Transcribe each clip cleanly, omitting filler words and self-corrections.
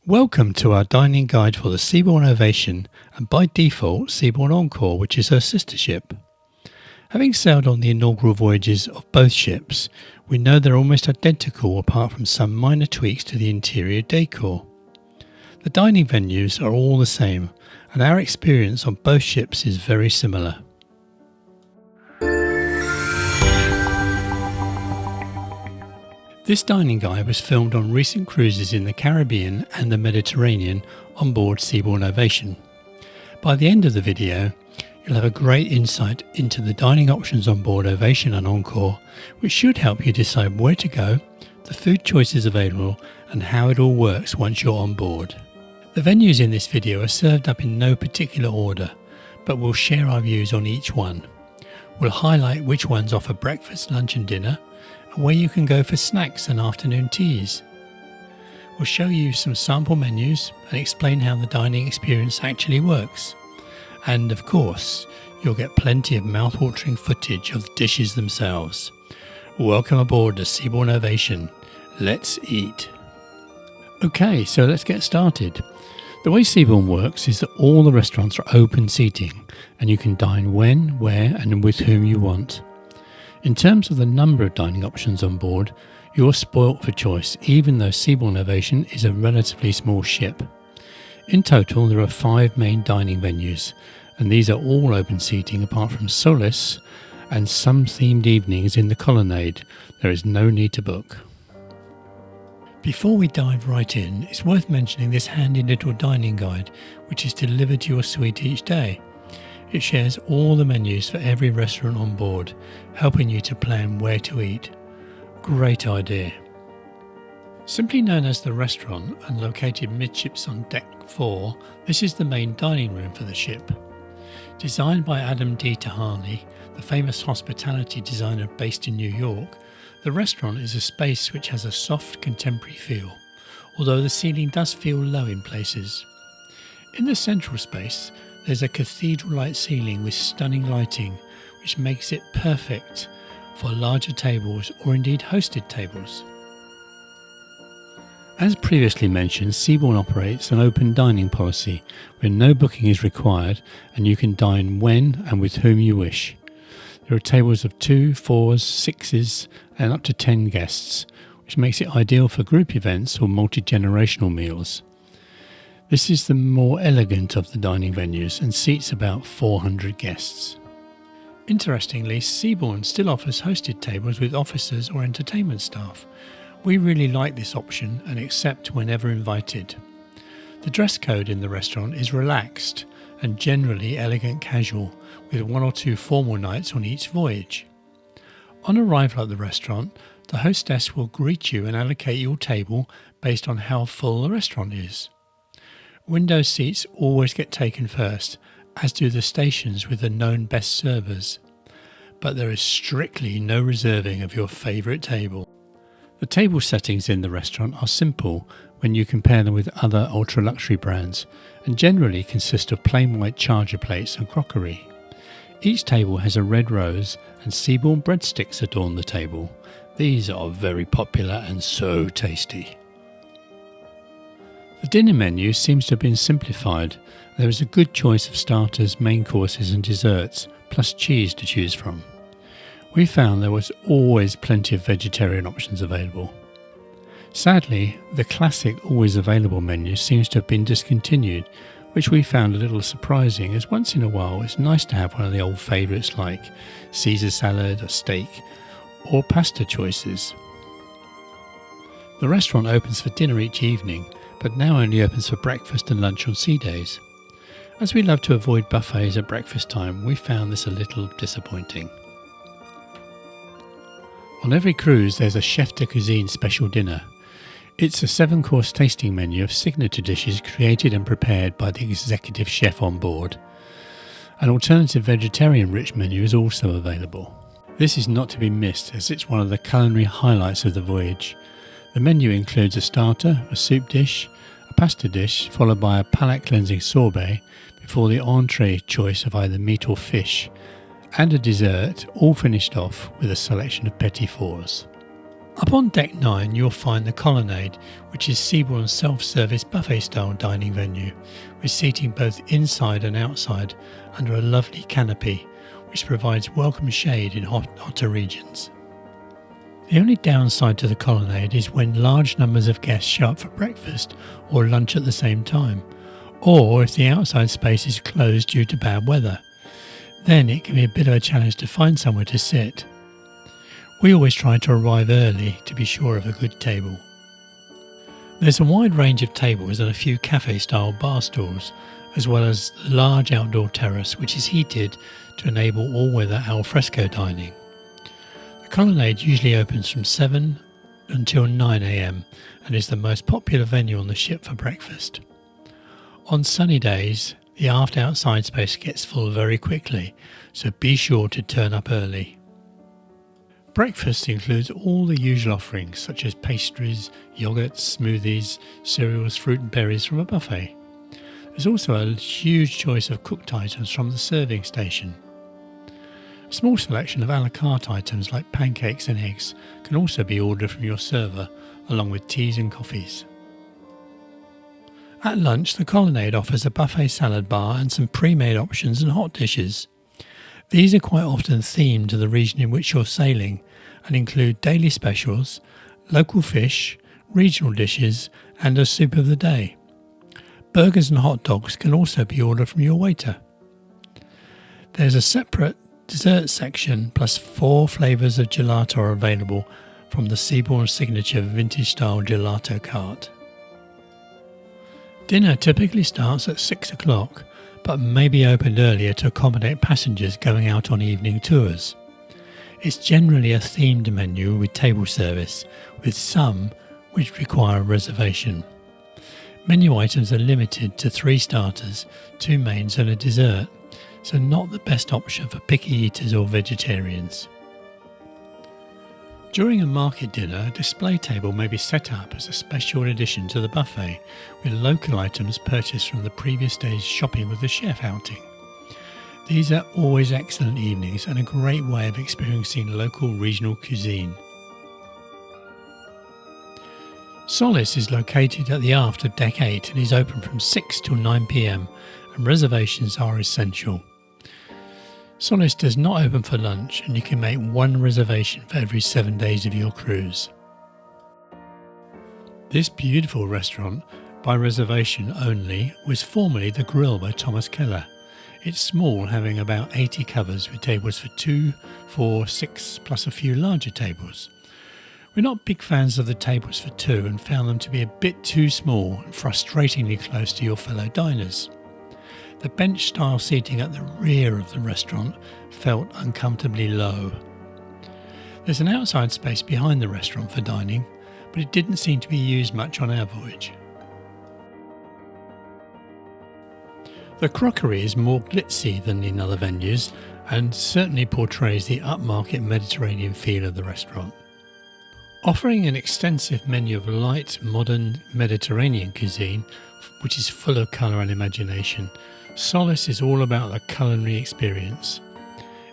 Welcome to our dining guide for the Seabourn Ovation and by default Seabourn Encore, which is her sister ship. Having sailed on the inaugural voyages of both ships, we know they're almost identical apart from some minor tweaks to the interior decor. The dining venues are all the same and our experience on both ships is very similar. This dining guide was filmed on recent cruises in the Caribbean and the Mediterranean on board Seabourn Ovation. By the end of the video, you'll have a great insight into the dining options on board Ovation and Encore, which should help you decide where to go, the food choices available, and how it all works once you're on board. The venues in this video are served up in no particular order, but we'll share our views on each one. We'll highlight which ones offer breakfast, lunch and dinner, and where you can go for snacks and afternoon teas. We'll show you some sample menus and explain how the dining experience actually works. And of course, you'll get plenty of mouthwatering footage of the dishes themselves. Welcome aboard the Seabourn Ovation. Let's eat. Okay, so let's get started. The way Seabourn works is that all the restaurants are open seating and you can dine when, where and with whom you want. In terms of the number of dining options on board, you're spoilt for choice even though Seabourn Ovation is a relatively small ship. In total there are 5 main dining venues and these are all open seating apart from Solis and some themed evenings in the Colonnade. There is no need to book. Before we dive right in, it's worth mentioning this handy little dining guide which is delivered to your suite each day. It shares all the menus for every restaurant on board, helping you to plan where to eat. Great idea. Simply known as the restaurant and located midships on deck 4, this is the main dining room for the ship. Designed by Adam D. Tahani, the famous hospitality designer based in New York, the restaurant is a space which has a soft contemporary feel, although the ceiling does feel low in places. In the central space, there's a cathedral-like ceiling with stunning lighting, which makes it perfect for larger tables or indeed hosted tables. As previously mentioned, Seabourn operates an open dining policy where no booking is required and you can dine when and with whom you wish. There are tables of 2, 4s, 6s and up to 10 guests, which makes it ideal for group events or multi-generational meals. This is the more elegant of the dining venues and seats about 400 guests. Interestingly, Seabourn still offers hosted tables with officers or entertainment staff. We really like this option and accept whenever invited. The dress code in the restaurant is relaxed and generally elegant casual, with 1 or 2 formal nights on each voyage. On arrival at the restaurant, the hostess will greet you and allocate your table based on how full the restaurant is. Window seats always get taken first, as do the stations with the known best servers. But there is strictly no reserving of your favourite table. The table settings in the restaurant are simple when you compare them with other ultra-luxury brands, and generally consist of plain white charger plates and crockery. Each table has a red rose and Seabourn breadsticks adorn the table. These are very popular and so tasty. The dinner menu seems to have been simplified. There is a good choice of starters, main courses and desserts, plus cheese to choose from. We found there was always plenty of vegetarian options available. Sadly, the classic always available menu seems to have been discontinued, which we found a little surprising, as once in a while it's nice to have one of the old favourites like Caesar salad or steak or pasta choices. The restaurant opens for dinner each evening, but now only opens for breakfast and lunch on sea days. As we love to avoid buffets at breakfast time, we found this a little disappointing. On every cruise there's a chef de cuisine special dinner. It's a 7-course tasting menu of signature dishes created and prepared by the executive chef on board. An alternative vegetarian rich menu is also available. This is not to be missed as it's one of the culinary highlights of the voyage. The menu includes a starter, a soup dish, a pasta dish, followed by a palate-cleansing sorbet, before the entree choice of either meat or fish, and a dessert, all finished off with a selection of petit fours. Up on Deck 9 you'll find the Colonnade, which is Seabourn's self-service buffet-style dining venue, with seating both inside and outside under a lovely canopy, which provides welcome shade in hotter regions. The only downside to the Colonnade is when large numbers of guests show up for breakfast or lunch at the same time, or if the outside space is closed due to bad weather. Then it can be a bit of a challenge to find somewhere to sit. We always try to arrive early to be sure of a good table. There's a wide range of tables and a few cafe-style bar stools, as well as the large outdoor terrace which is heated to enable all-weather al fresco dining. The Colonnade usually opens from 7 until 9 am and is the most popular venue on the ship for breakfast. On sunny days, the aft outside space gets full very quickly, so be sure to turn up early. Breakfast includes all the usual offerings such as pastries, yogurts, smoothies, cereals, fruit and berries from a buffet. There's also a huge choice of cooked items from the serving station. A small selection of a la carte items like pancakes and eggs can also be ordered from your server, along with teas and coffees. At lunch, the Colonnade offers a buffet salad bar and some pre-made options and hot dishes. These are quite often themed to the region in which you're sailing and include daily specials, local fish, regional dishes and a soup of the day. Burgers and hot dogs can also be ordered from your waiter. There's a separate dessert section plus 4 flavours of gelato are available from the Seabourn signature vintage style gelato cart. Dinner typically starts at 6 o'clock, but may be opened earlier to accommodate passengers going out on evening tours. It's generally a themed menu with table service, with some which require a reservation. Menu items are limited to 3 starters, 2 mains and a dessert, so not the best option for picky eaters or vegetarians. During a market dinner, a display table may be set up as a special addition to the buffet, with local items purchased from the previous day's shopping with the chef outing. These are always excellent evenings and a great way of experiencing local regional cuisine. Solis is located at the aft of Deck 8 and is open from 6 till 9 pm, and reservations are essential. Solis does not open for lunch and you can make 1 reservation for every 7 days of your cruise. This beautiful restaurant, by reservation only, was formerly the Grill by Thomas Keller. It's small, having about 80 covers with tables for 2, 4, 6 plus a few larger tables. We're not big fans of the tables for 2 and found them to be a bit too small and frustratingly close to your fellow diners. The bench-style seating at the rear of the restaurant felt uncomfortably low. There's an outside space behind the restaurant for dining, but it didn't seem to be used much on our voyage. The crockery is more glitzy than in other venues and certainly portrays the upmarket Mediterranean feel of the restaurant. Offering an extensive menu of light, modern Mediterranean cuisine, which is full of colour and imagination, Solis is all about the culinary experience.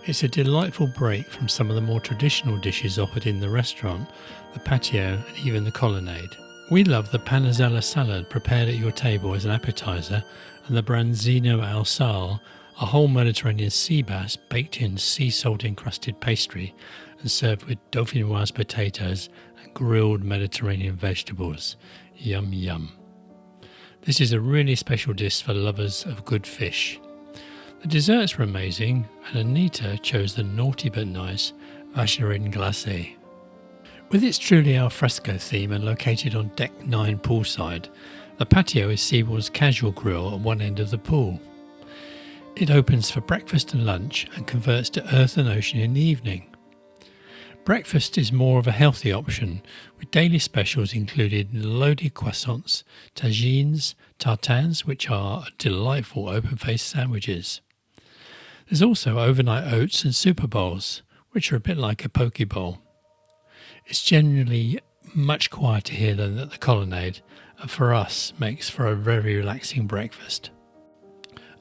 It's a delightful break from some of the more traditional dishes offered in the restaurant, the patio and even the Colonnade. We love the panazella salad prepared at your table as an appetizer, and the branzino al sal, a whole Mediterranean sea bass baked in sea salt encrusted pastry and served with dauphinoise potatoes and grilled Mediterranean vegetables. Yum yum. This is a really special dish for lovers of good fish. The desserts were amazing, and Anita chose the naughty but nice vacherin glacé. With its truly al fresco theme and located on Deck 9 poolside, the patio is Seabourn's casual grill at one end of the pool. It opens for breakfast and lunch and converts to earth and ocean in the evening. Breakfast is more of a healthy option, with daily specials including loaded croissants, tagines, tartines, which are delightful open-faced sandwiches. There's also overnight oats and super bowls, which are a bit like a poke bowl. It's generally much quieter here than at the Colonnade, and for us makes for a very relaxing breakfast.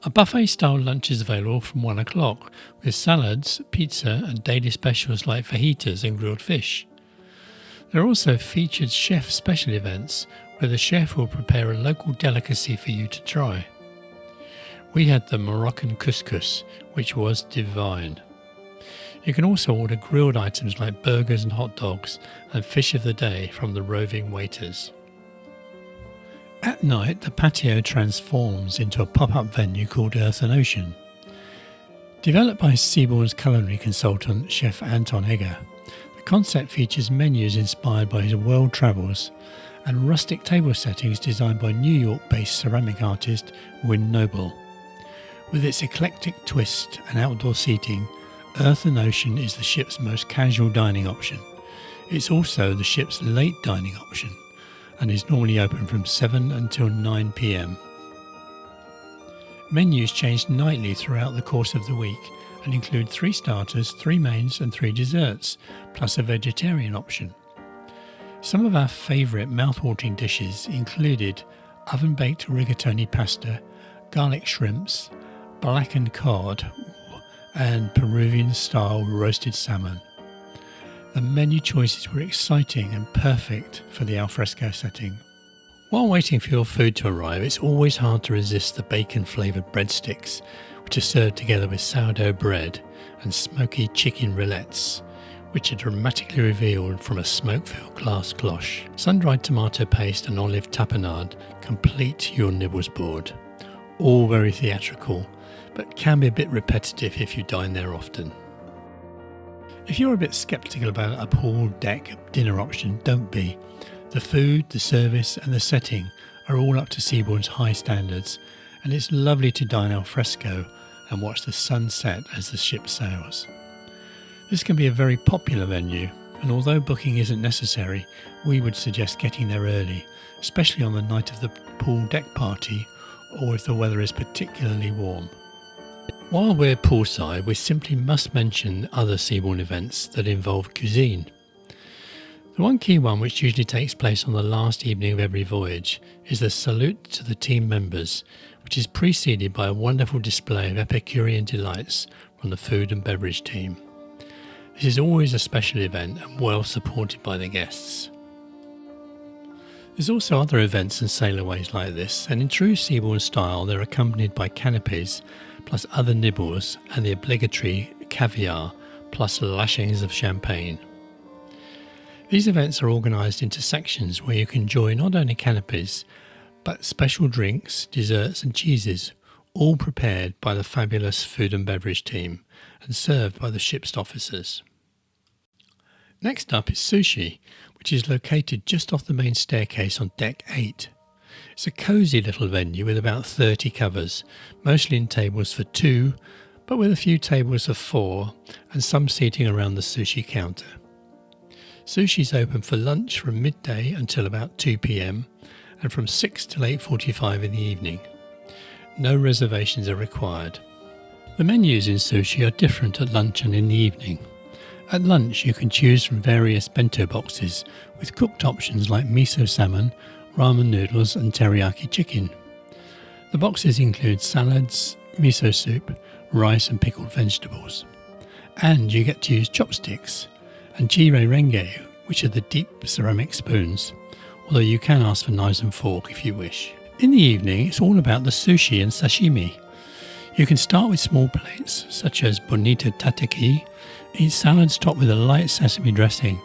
A buffet-style lunch is available from 1 o'clock, with salads, pizza and daily specials like fajitas and grilled fish. There are also featured chef special events where the chef will prepare a local delicacy for you to try. We had the Moroccan couscous, which was divine. You can also order grilled items like burgers and hot dogs and fish of the day from the roving waiters. At night, the patio transforms into a pop-up venue called Earth and Ocean. Developed by Seabourn's culinary consultant, Chef Anton Egger, the concept features menus inspired by his world travels and rustic table settings designed by New York-based ceramic artist Win Noble. With its eclectic twist and outdoor seating, Earth and Ocean is the ship's most casual dining option. It's also the ship's late dining option and is normally open from 7 until 9 p.m. Menus change nightly throughout the course of the week and include 3 starters, 3 mains and 3 desserts, plus a vegetarian option. Some of our favourite mouthwatering dishes included oven-baked rigatoni pasta, garlic shrimps, blackened cod and Peruvian-style roasted salmon. The menu choices were exciting and perfect for the alfresco setting. While waiting for your food to arrive, it's always hard to resist the bacon-flavoured breadsticks, which are served together with sourdough bread and smoky chicken rillettes, which are dramatically revealed from a smoke-filled glass cloche. Sun-dried tomato paste and olive tapenade complete your nibbles board. All very theatrical, but can be a bit repetitive if you dine there often. If you're a bit sceptical about a pool deck dinner option, don't be. The food, the service and the setting are all up to Seabourn's high standards, and it's lovely to dine al fresco and watch the sun set as the ship sails. This can be a very popular venue, and although booking isn't necessary, we would suggest getting there early, especially on the night of the pool deck party or if the weather is particularly warm. While we're poolside, we simply must mention other Seabourn events that involve cuisine. The one key one, which usually takes place on the last evening of every voyage, is the salute to the team members, which is preceded by a wonderful display of Epicurean delights from the food and beverage team. This is always a special event and well supported by the guests. There's also other events and sailorways like this, and in true Seabourn style they're accompanied by canopies, plus other nibbles and the obligatory caviar, plus lashings of champagne. These events are organised into sections where you can enjoy not only canopies, but special drinks, desserts and cheeses, all prepared by the fabulous food and beverage team and served by the ship's officers. Next up is Sushi, which is located just off the main staircase on deck 8. It's a cosy little venue with about 30 covers, mostly in tables for 2, but with a few tables of 4 and some seating around the sushi counter. Sushi is open for lunch from midday until about 2 p.m. and from 6 till 8:45 in the evening. No reservations are required. The menus in Sushi are different at lunch and in the evening. At lunch you can choose from various bento boxes with cooked options like miso salmon, ramen noodles and teriyaki chicken. The boxes include salads, miso soup, rice and pickled vegetables. And you get to use chopsticks and jire renge, which are the deep ceramic spoons, although you can ask for knives and fork if you wish. In the evening, it's all about the sushi and sashimi. You can start with small plates, such as bonito tataki, eat salads topped with a light sesame dressing,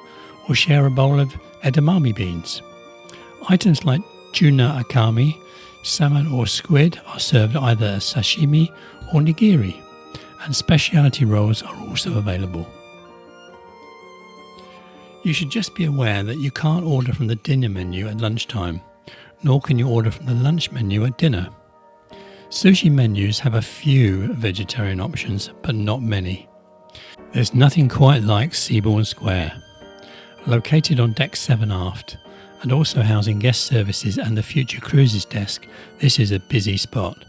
or share a bowl of edamame beans. Items like tuna akami, salmon or squid are served either as sashimi or nigiri, and specialty rolls are also available. You should just be aware that you can't order from the dinner menu at lunchtime, nor can you order from the lunch menu at dinner. Sushi menus have a few vegetarian options, but not many. There's nothing quite like Seabourn Square. Located on deck 7 aft, and also housing guest services and the future cruises desk, this is a busy spot.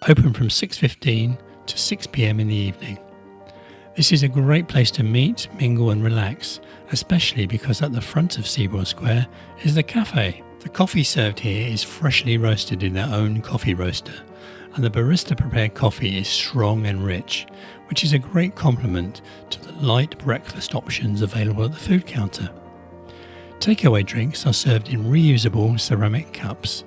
Open from 6:15 to 6 p.m. in the evening. This is a great place to meet, mingle and relax, especially because at the front of Seabourn Square is the cafe. The coffee served here is freshly roasted in their own coffee roaster, and the barista prepared coffee is strong and rich, which is a great complement to the light breakfast options available at the food counter. Takeaway drinks are served in reusable ceramic cups.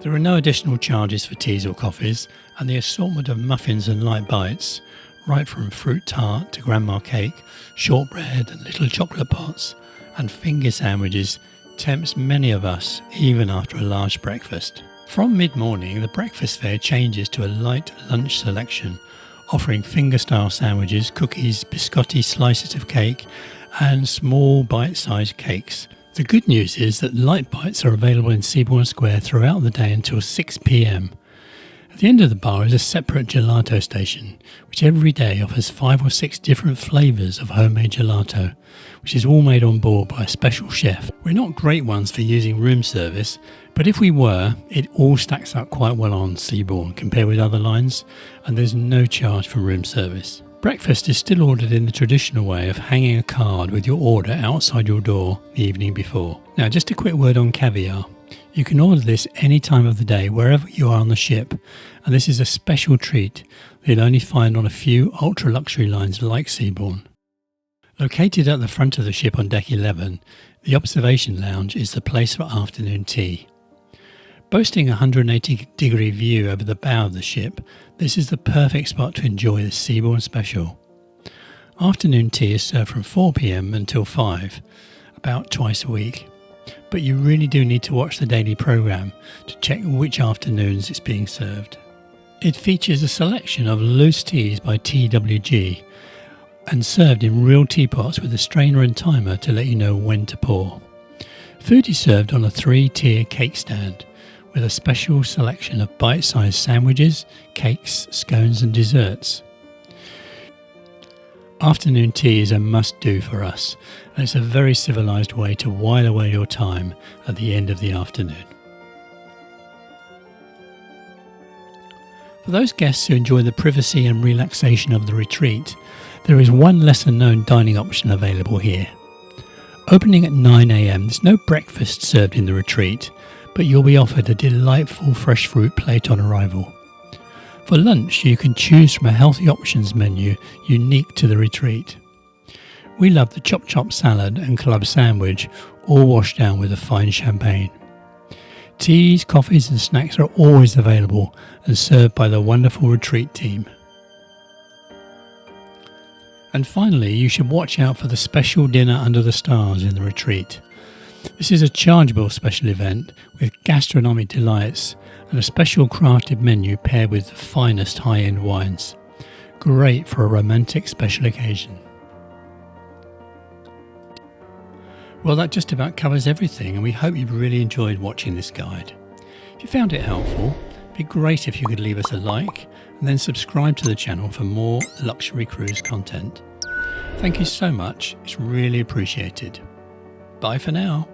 There are no additional charges for teas or coffees, and the assortment of muffins and light bites, right from fruit tart to grandma cake, shortbread and little chocolate pots, and finger sandwiches, tempts many of us even after a large breakfast. From mid-morning, the breakfast fare changes to a light lunch selection, offering finger-style sandwiches, cookies, biscotti slices of cake, and small bite-sized cakes. The good news is that light bites are available in Seabourn Square throughout the day until 6 p.m. At the end of the bar is a separate gelato station, which every day offers 5 or 6 different flavours of homemade gelato, which is all made on board by a special chef. We're not great ones for using room service, but if we were, it all stacks up quite well on Seabourn compared with other lines, and there's no charge for room service. Breakfast is still ordered in the traditional way of hanging a card with your order outside your door the evening before. Now, just a quick word on caviar. You can order this any time of the day, wherever you are on the ship, and this is a special treat that you'll only find on a few ultra-luxury lines like Seabourn. Located at the front of the ship on deck 11, the observation lounge is the place for afternoon tea. Boasting a 180-degree view over the bow of the ship, this is the perfect spot to enjoy the Seabourn special. Afternoon tea is served from 4 p.m. until 5, about twice a week. But you really do need to watch the daily programme to check which afternoons it's being served. It features a selection of loose teas by TWG and served in real teapots with a strainer and timer to let you know when to pour. Food is served on a 3-tier cake stand with a special selection of bite-sized sandwiches, cakes, scones and desserts. Afternoon tea is a must-do for us, and it's a very civilised way to while away your time at the end of the afternoon. For those guests who enjoy the privacy and relaxation of the retreat, there is one lesser-known dining option available here. Opening at 9 a.m, there's no breakfast served in the retreat, but you'll be offered a delightful fresh fruit plate on arrival. For lunch, you can choose from a healthy options menu unique to the retreat. We love the chop salad and club sandwich, all washed down with a fine champagne. Teas, coffees and snacks are always available and served by the wonderful retreat team. And finally, you should watch out for the special dinner under the stars in the retreat. This is a chargeable special event with gastronomic delights and a special crafted menu paired with the finest high-end wines. Great for a romantic special occasion. Well, that just about covers everything, and we hope you've really enjoyed watching this guide. If you found it helpful, it'd be great if you could leave us a like and then subscribe to the channel for more luxury cruise content. Thank you so much, it's really appreciated. Bye for now.